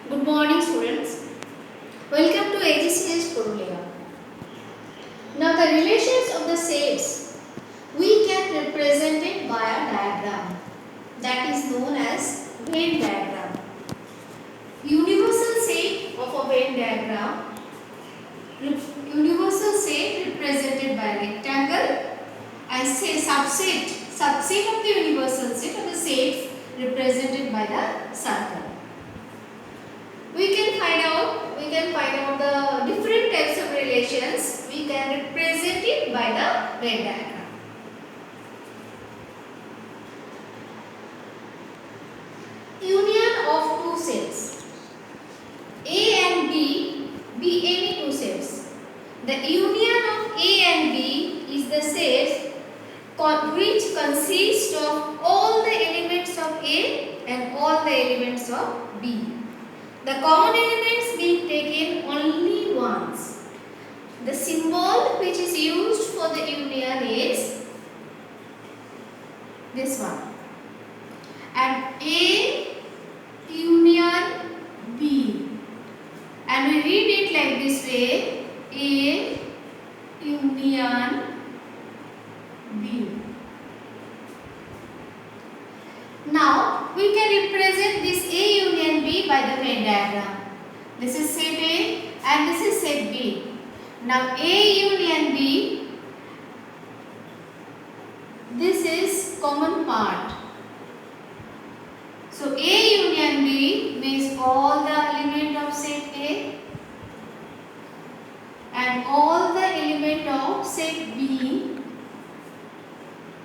Good morning, students. Welcome to AGCS Purulia. Now, the relations of the sets we can represent it by a diagram that is known as Venn diagram. Universal set of a Venn diagram. Universal set represented by a rectangle and say subset of the universal set of the sets represented by the circle. We can find out the different types of relations. We can represent it by the Venn diagram. Union of two sets, A and B, be any two sets. The union of A and B is the set which consists of all the elements of A and all the elements of B. The common elements being taken only once. The symbol which is used for the union is this one. And A union B. And we read it like this way. A union B. Now we can represent this A union B by the Venn diagram. This is set A and this is set B. Now A union B, this is common part. So A union B means all the element of set A and all the element of set B,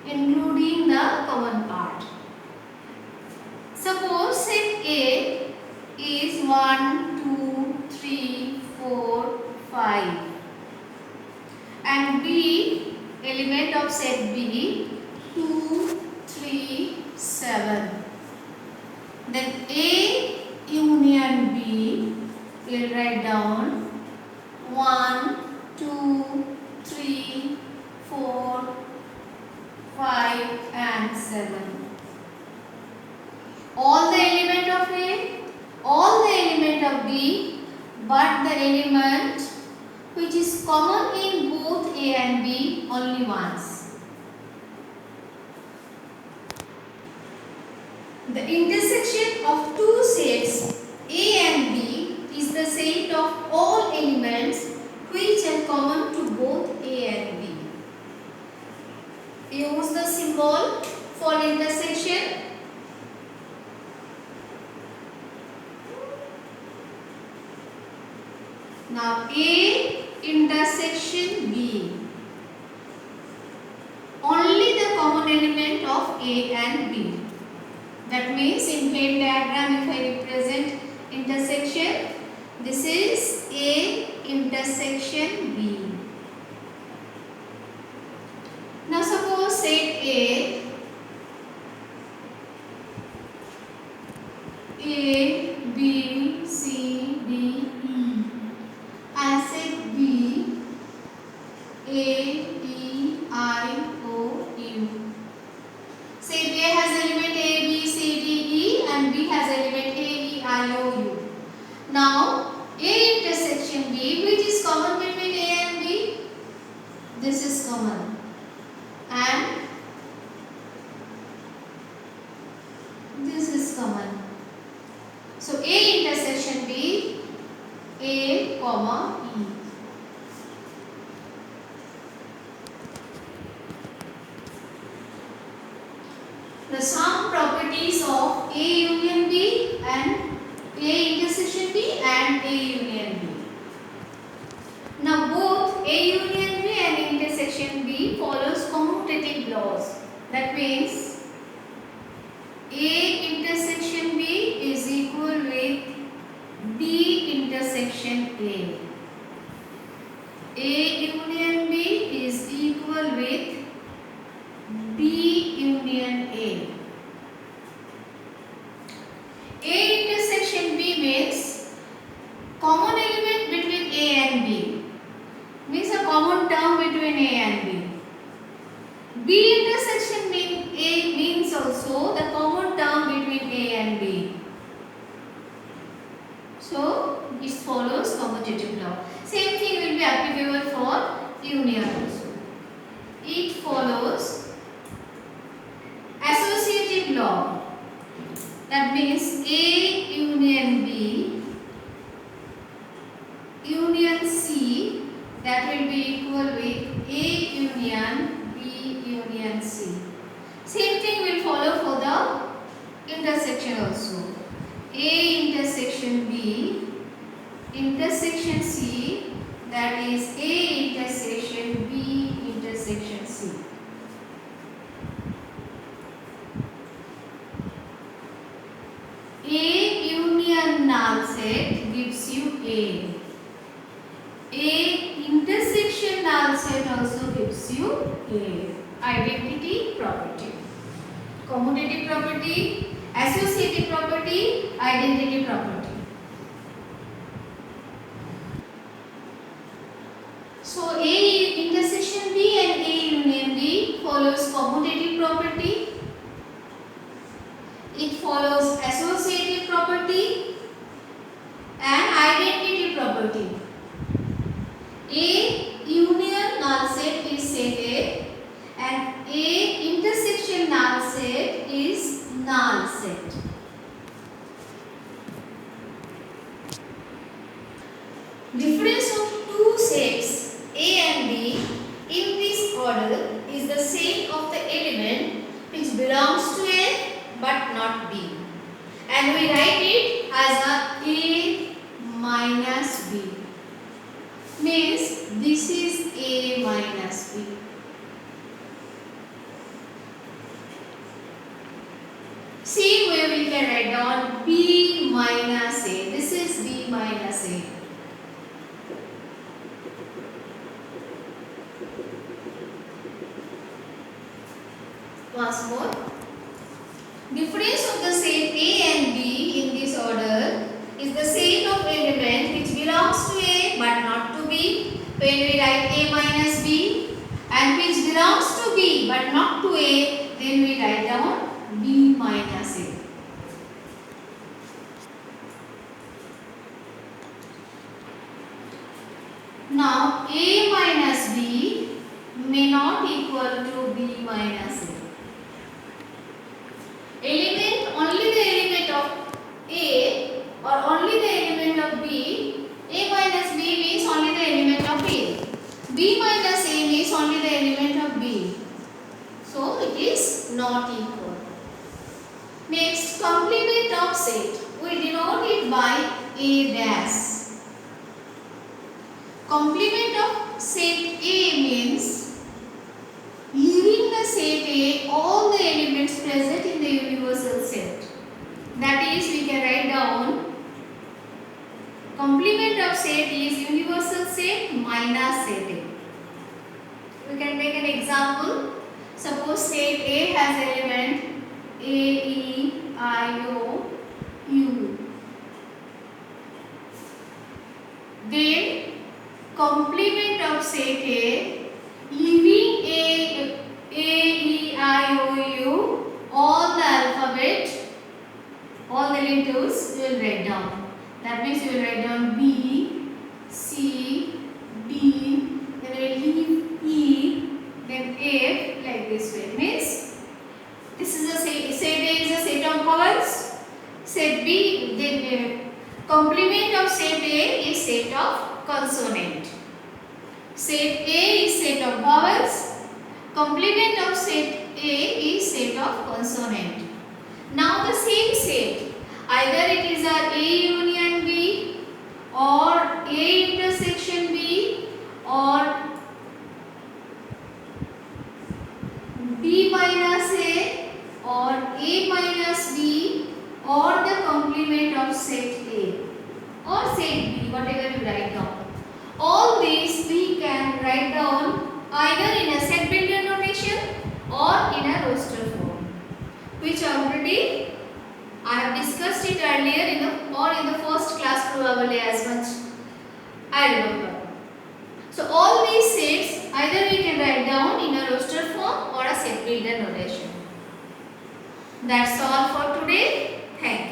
including the common part. Suppose set A is 1, 2, 3, 4, 5 and B element of set B 2, 3, 7. Then A union B, we'll write down 1, 2, 3, 4, 5 and 7. All the element of A, all the element of B, but the element which is common in both A and B only once. The intersection of two sets A and B is the set of all elements which are common to both A and B. Use the symbol for intersection. Now A intersection B. Only the common element of A and B. That means in Venn diagram, if I represent intersection, this is A intersection B. Now suppose set A B C D E and set B A E I O U. Set A has element A B C D E and B has element A E I O U. Now A intersection B, which is common between A and B, this is common, and this is common. So A intersection B, A comma E. The sum properties of A union B and A intersection B and A union B. Now both A union B and intersection B follows commutative laws. That means A intersection B is equal with B intersection A. A union B is equal with B union A. A intersection B means common element between A and B. Means a common term between A and B. B intersection means A So it follows commutative law. Same thing will be applicable for union also. It follows associative law. That means A union B union C, that will be equal with A union B union C. Same thing will follow for the intersection also. A intersection B intersection C, that is A intersection B intersection C. A union null set gives you A. A intersection null set also gives you A. Identity property. Commutative property, associative property, identity property. So A intersection B and A union B follows commutative property. It follows associative property and identity property. A union null set is set A and A intersection null set is null set. Difference of two sets A and B in this order is the same of the element which belongs to A but not B, and we write it as A minus B. Means this is A minus B. Same way we can write down B minus A. This is B minus A. Once more. Difference of the set A and B in this order is the set of element which belongs to A but not to B when we write A minus B, and which belongs to B but not to A, then we write down B minus A. Now A minus B may not equal to B minus A. Only the element of A or only the element of B, A minus B means only the element of A. B minus A means only the element of B. So it is not equal. Next, complement of set. We denote it by A dash. Complement of set A means leaving the set A all the elements present in the universal set. That is, we can write down complement of set is universal set minus set A. We can take an example. Suppose set A has element A, E, I, O, U. Then complement of set A leaving A, E, I, O, U, all the alphabet, all the letters you will write down. That means you will write down B, C, D, then we will leave E, then F like this way. Means this is a set A is a set of vowels. Set B, then complement of set A is set of consonant. Set A is set of vowels. Complement of set A is set of consonant. Now the same set, either it is a union B or A intersection B or B minus A or A minus B or the complement of set A or set B, whatever you write down. All these we can write down either in a set builder notation or in a roster form, which already I have discussed it earlier in the first class probably as much I remember. So all these sets either we can write down in a roster form or a set builder notation. That's all for today. Thank you.